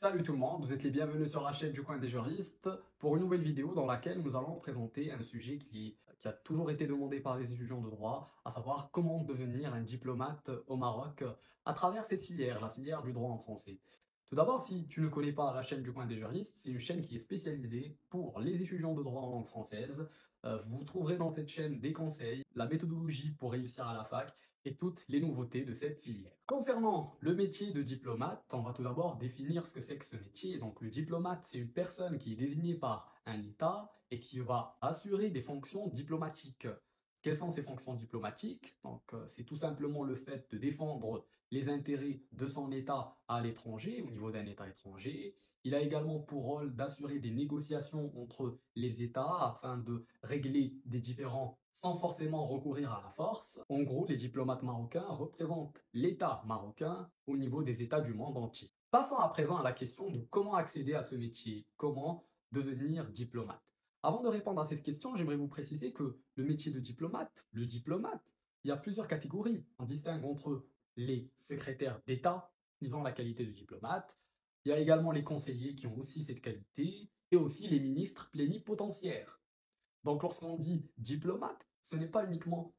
Salut tout le monde, vous êtes les bienvenus sur la chaîne du coin des juristes pour une nouvelle vidéo dans laquelle nous allons présenter un sujet qui a toujours été demandé par les étudiants de droit, à savoir comment devenir un diplomate au Maroc à travers cette filière, la filière du droit en français. Tout d'abord, si tu ne connais pas la chaîne du coin des juristes, c'est une chaîne qui est spécialisée pour les étudiants de droit en langue française. Vous trouverez dans cette chaîne des conseils, la méthodologie pour réussir à la fac et toutes les nouveautés de cette filière. Concernant le métier de diplomate, on va tout d'abord définir ce que c'est que ce métier. Donc le diplomate, c'est une personne qui est désignée par un État et qui va assurer des fonctions diplomatiques. Quelles sont ces fonctions diplomatiques? C'est tout simplement le fait de défendre les intérêts de son État à l'étranger, au niveau d'un État étranger. Il a également pour rôle d'assurer des négociations entre les États afin de régler des différends sans forcément recourir à la force. En gros, les diplomates marocains représentent l'État marocain au niveau des États du monde entier. Passons à présent à la question de comment accéder à ce métier, comment devenir diplomate. Avant de répondre à cette question, j'aimerais vous préciser que le métier de diplomate, il y a plusieurs catégories. On distingue entre les secrétaires d'État, ils ont la qualité de diplomate. Il y a également les conseillers qui ont aussi cette qualité, et aussi les ministres plénipotentiaires. Donc lorsqu'on dit diplomate, ce n'est pas uniquement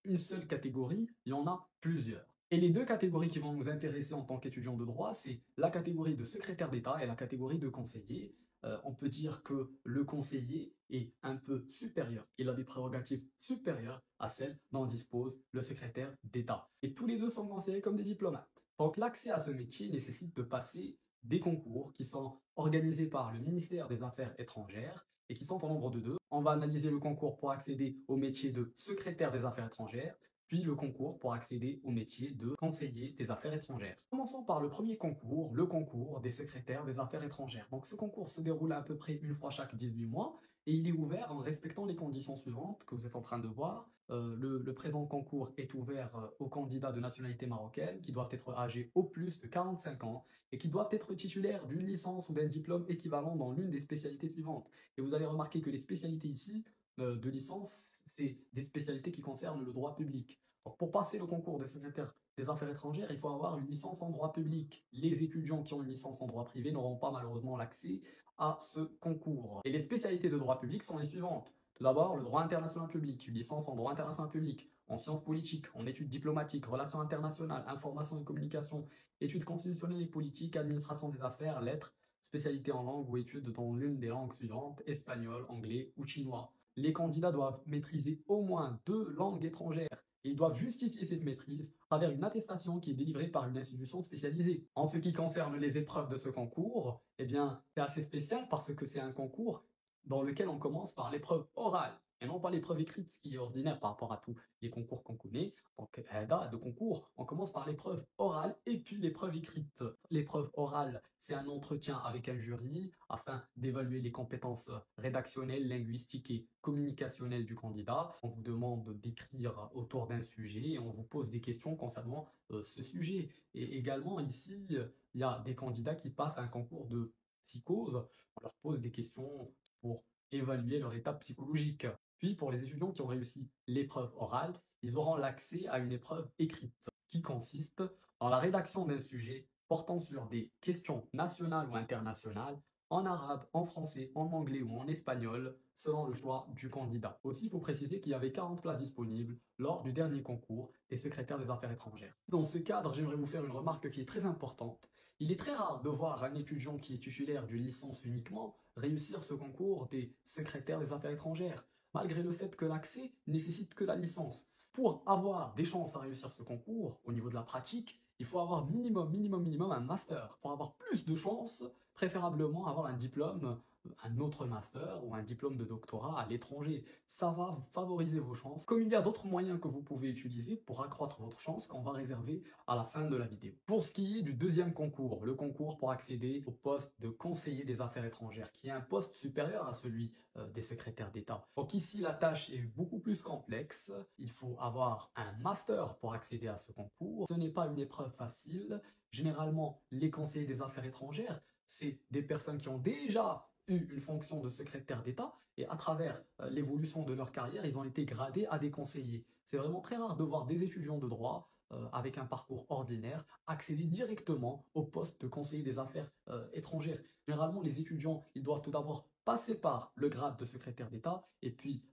une seule catégorie, il y en a plusieurs. Et les deux catégories qui vont nous intéresser en tant qu'étudiants de droit, c'est la catégorie de secrétaire d'État et la catégorie de conseiller. On peut dire que le conseiller est un peu supérieur, il a des prérogatives supérieures à celles dont dispose le secrétaire d'État. Et tous les deux sont considérés comme des diplomates. Donc l'accès à ce métier nécessite de passer des concours qui sont organisés par le ministère des Affaires étrangères et qui sont au nombre de deux. On va analyser le concours pour accéder au métier de secrétaire des Affaires étrangères, puis le concours pour accéder au métier de conseiller des Affaires étrangères. Commençons par le premier concours, le concours des secrétaires des Affaires étrangères. Donc ce concours se déroule à peu près une fois chaque 18 mois et il est ouvert en respectant les conditions suivantes que vous êtes en train de voir. Le présent concours est ouvert aux candidats de nationalité marocaine qui doivent être âgés au plus de 45 ans et qui doivent être titulaires d'une licence ou d'un diplôme équivalent dans l'une des spécialités suivantes. Et vous allez remarquer que les spécialités ici de licence, c'est des spécialités qui concernent le droit public. Donc, pour passer le concours des secrétaires des affaires étrangères, il faut avoir une licence en droit public. Les étudiants qui ont une licence en droit privé n'auront pas malheureusement l'accès à ce concours. Et les spécialités de droit public sont les suivantes. Tout d'abord, le droit international public, une licence en droit international public, en sciences politiques, en études diplomatiques, relations internationales, information et communication, études constitutionnelles et politiques, administration des affaires, lettres, spécialité en langue ou études dans l'une des langues suivantes, espagnol, anglais ou chinois. Les candidats doivent maîtriser au moins 2 langues étrangères et ils doivent justifier cette maîtrise à travers une attestation qui est délivrée par une institution spécialisée. En ce qui concerne les épreuves de ce concours, eh bien, c'est assez spécial parce que c'est un concours dans lequel on commence par l'épreuve orale et non pas l'épreuve écrite, ce qui est ordinaire par rapport à tous les concours qu'on connaît. Donc, de concours, on commence par l'épreuve orale et puis l'épreuve écrite. L'épreuve orale, c'est un entretien avec un jury afin d'évaluer les compétences rédactionnelles, linguistiques et communicationnelles du candidat. On vous demande d'écrire autour d'un sujet et on vous pose des questions concernant ce sujet. Et également, ici, il y a des candidats qui passent un concours de psychose. On leur pose des questions pour évaluer leur état psychologique. Puis, pour les étudiants qui ont réussi l'épreuve orale, ils auront l'accès à une épreuve écrite qui consiste dans la rédaction d'un sujet portant sur des questions nationales ou internationales en arabe, en français, en anglais ou en espagnol, selon le choix du candidat. Aussi, il faut préciser qu'il y avait 40 places disponibles lors du dernier concours des secrétaires des affaires étrangères. Dans ce cadre, j'aimerais vous faire une remarque qui est très importante. Il est très rare de voir un étudiant qui est titulaire d'une licence uniquement réussir ce concours des secrétaires des affaires étrangères, malgré le fait que l'accès nécessite que la licence. Pour avoir des chances à réussir ce concours, au niveau de la pratique, il faut avoir minimum un master. Pour avoir plus de chances, préférablement avoir un diplôme, un autre master ou un diplôme de doctorat à l'étranger. Ça va favoriser vos chances. Comme il y a d'autres moyens que vous pouvez utiliser pour accroître votre chance qu'on va réserver à la fin de la vidéo. Pour ce qui est du deuxième concours, le concours pour accéder au poste de conseiller des affaires étrangères, qui est un poste supérieur à celui des secrétaires d'État. Donc ici, la tâche est beaucoup plus complexe. Il faut avoir un master pour accéder à ce concours. Ce n'est pas une épreuve facile. Généralement, les conseillers des affaires étrangères, c'est des personnes qui ont déjà eu une fonction de secrétaire d'État et à travers l'évolution de leur carrière, ils ont été gradés à des conseillers. C'est vraiment très rare de voir des étudiants de droit avec un parcours ordinaire, accéder directement au poste de conseiller des affaires étrangères. Généralement, les étudiants, ils doivent tout d'abord passer par le grade de secrétaire d'État et puis,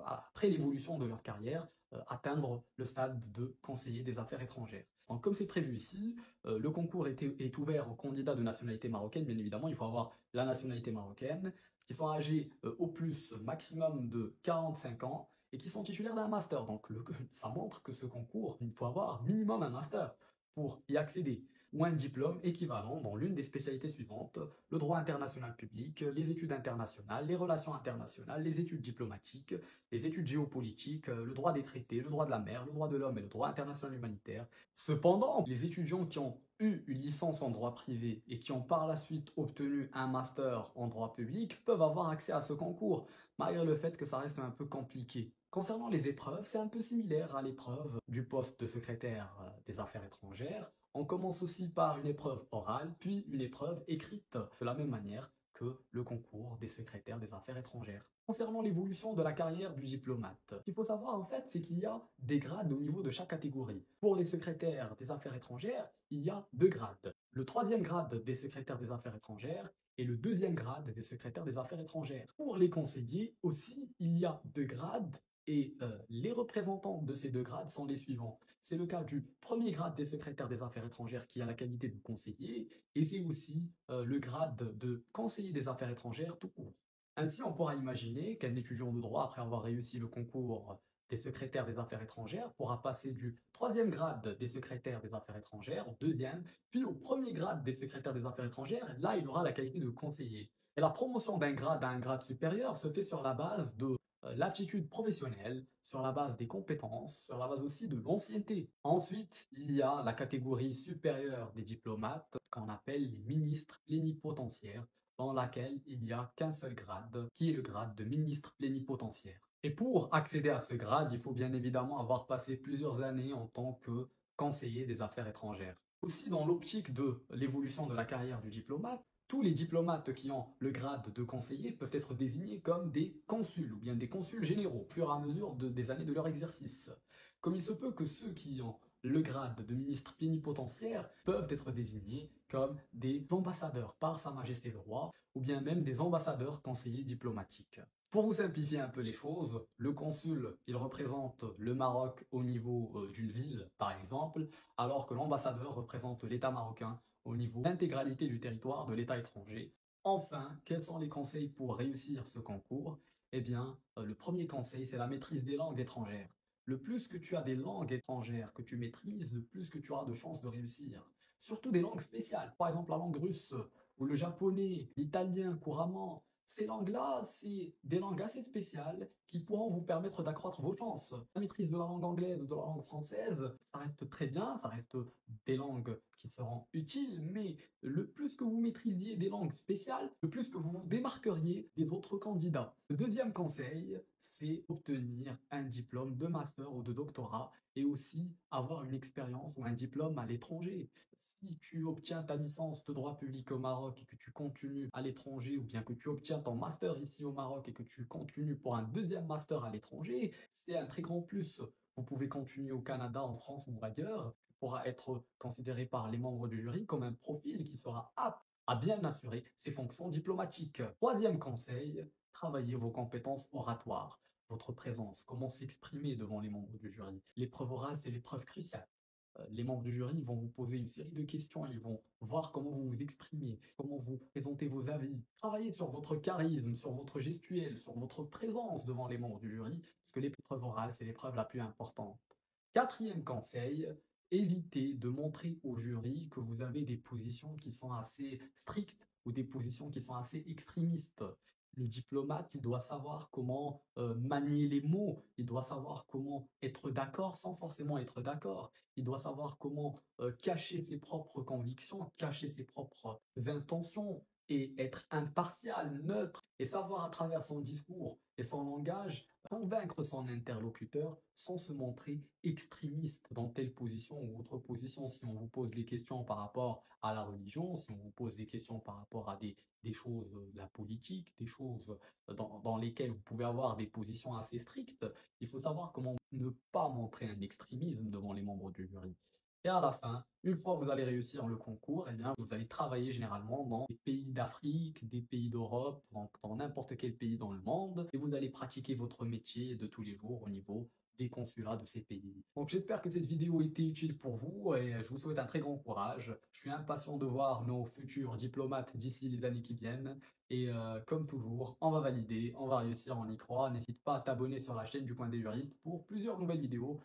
après l'évolution de leur carrière, atteindre le stade de conseiller des affaires étrangères. Donc, comme c'est prévu ici, le concours est ouvert aux candidats de nationalité marocaine. Bien évidemment, il faut avoir la nationalité marocaine, qui sont âgés au plus maximum de 45 ans et qui sont titulaires d'un master. Donc ça montre que ce concours, il faut avoir minimum un master pour y accéder, ou un diplôme équivalent dans l'une des spécialités suivantes: le droit international public, les études internationales, les relations internationales, les études diplomatiques, les études géopolitiques, le droit des traités, le droit de la mer, le droit de l'homme et le droit international humanitaire. Cependant, les étudiants qui ont eu une licence en droit privé et qui ont par la suite obtenu un master en droit public peuvent avoir accès à ce concours, malgré le fait que ça reste un peu compliqué. Concernant les épreuves, c'est un peu similaire à l'épreuve du poste de secrétaire des affaires étrangères. On commence aussi par une épreuve orale, puis une épreuve écrite, de la même manière que le concours des secrétaires des affaires étrangères. Concernant l'évolution de la carrière du diplomate, ce qu'il faut savoir en fait, c'est qu'il y a des grades au niveau de chaque catégorie. Pour les secrétaires des affaires étrangères, il y a 2 grades. Le 3e grade des secrétaires des affaires étrangères et le 2e grade des secrétaires des affaires étrangères. Pour les conseillers aussi, il y a 2 grades et les représentants de ces 2 grades sont les suivants. C'est le cas du 1er grade des secrétaires des affaires étrangères qui a la qualité de conseiller, et c'est aussi le grade de conseiller des affaires étrangères tout court. Ainsi, on pourra imaginer qu'un étudiant de droit, après avoir réussi le concours des secrétaires des affaires étrangères, pourra passer du 3e grade des secrétaires des affaires étrangères au 2e, puis au 1er grade des secrétaires des affaires étrangères. Là, il aura la qualité de conseiller. Et la promotion d'un grade à un grade supérieur se fait sur la base de l'aptitude professionnelle, sur la base des compétences, sur la base aussi de l'ancienneté. Ensuite, il y a la catégorie supérieure des diplomates qu'on appelle les ministres plénipotentiaires, dans laquelle il n'y a qu'un seul grade, qui est le grade de ministre plénipotentiaire. Et pour accéder à ce grade, il faut bien évidemment avoir passé plusieurs années en tant que conseiller des affaires étrangères. Aussi, dans l'optique de l'évolution de la carrière du diplomate, tous les diplomates qui ont le grade de conseiller peuvent être désignés comme des consuls ou bien des consuls généraux au fur et à mesure des années de leur exercice. Comme il se peut que ceux qui ont le grade de ministre plénipotentiaire peuvent être désignés comme des ambassadeurs par Sa Majesté le Roi ou bien même des ambassadeurs conseillers diplomatiques. Pour vous simplifier un peu les choses, le consul, il représente le Maroc au niveau d'une ville, par exemple, alors que l'ambassadeur représente l'État marocain au niveau d'intégralité du territoire de l'État étranger. Enfin, quels sont les conseils pour réussir ce concours? Eh bien, le premier conseil, c'est la maîtrise des langues étrangères. Le plus que tu as des langues étrangères que tu maîtrises, le plus que tu auras de chances de réussir. Surtout des langues spéciales, par exemple la langue russe ou le japonais, l'italien couramment. Ces langues-là, c'est des langues assez spéciales qui pourront vous permettre d'accroître vos chances. La maîtrise de la langue anglaise ou de la langue française, ça reste très bien, ça reste des langues qui seront utiles, mais le plus que vous maîtrisiez des langues spéciales, le plus que vous vous démarqueriez des autres candidats. Le deuxième conseil, c'est obtenir un diplôme de master ou de doctorat et aussi avoir une expérience ou un diplôme à l'étranger. Si tu obtiens ta licence de droit public au Maroc et que tu continues à l'étranger, ou bien que tu obtiens ton master ici au Maroc et que tu continues pour un 2e master à l'étranger, c'est un très grand plus. Vous pouvez continuer au Canada, en France ou ailleurs, tu pourras être considéré par les membres du jury comme un profil qui sera apte à bien assurer ses fonctions diplomatiques. Troisième conseil, travaillez vos compétences oratoires, votre présence, comment s'exprimer devant les membres du jury. L'épreuve orale, c'est l'épreuve cruciale. Les membres du jury vont vous poser une série de questions, ils vont voir comment vous vous exprimez, comment vous présentez vos avis. Travaillez sur votre charisme, sur votre gestuelle, sur votre présence devant les membres du jury, parce que l'épreuve orale, c'est l'épreuve la plus importante. Quatrième conseil, évitez de montrer au jury que vous avez des positions qui sont assez strictes ou des positions qui sont assez extrémistes. Le diplomate, il doit savoir comment manier les mots, il doit savoir comment être d'accord sans forcément être d'accord, il doit savoir comment cacher ses propres convictions, cacher ses propres intentions et être impartial, neutre, et savoir à travers son discours et son langage convaincre son interlocuteur sans se montrer extrémiste dans telle position ou autre position. Si on vous pose des questions par rapport à la religion, si on vous pose des questions par rapport à des choses de la politique, des choses dans lesquelles vous pouvez avoir des positions assez strictes, il faut savoir comment ne pas montrer un extrémisme devant les membres du jury. Et à la fin, une fois que vous allez réussir le concours, eh bien, vous allez travailler généralement dans des pays d'Afrique, des pays d'Europe, donc dans n'importe quel pays dans le monde, et vous allez pratiquer votre métier de tous les jours au niveau des consulats de ces pays. Donc j'espère que cette vidéo était utile pour vous et je vous souhaite un très grand courage. Je suis impatient de voir nos futurs diplomates d'ici les années qui viennent et comme toujours, on va valider, on va réussir, on y croit. N'hésite pas à t'abonner sur la chaîne du Coin des juristes pour plusieurs nouvelles vidéos.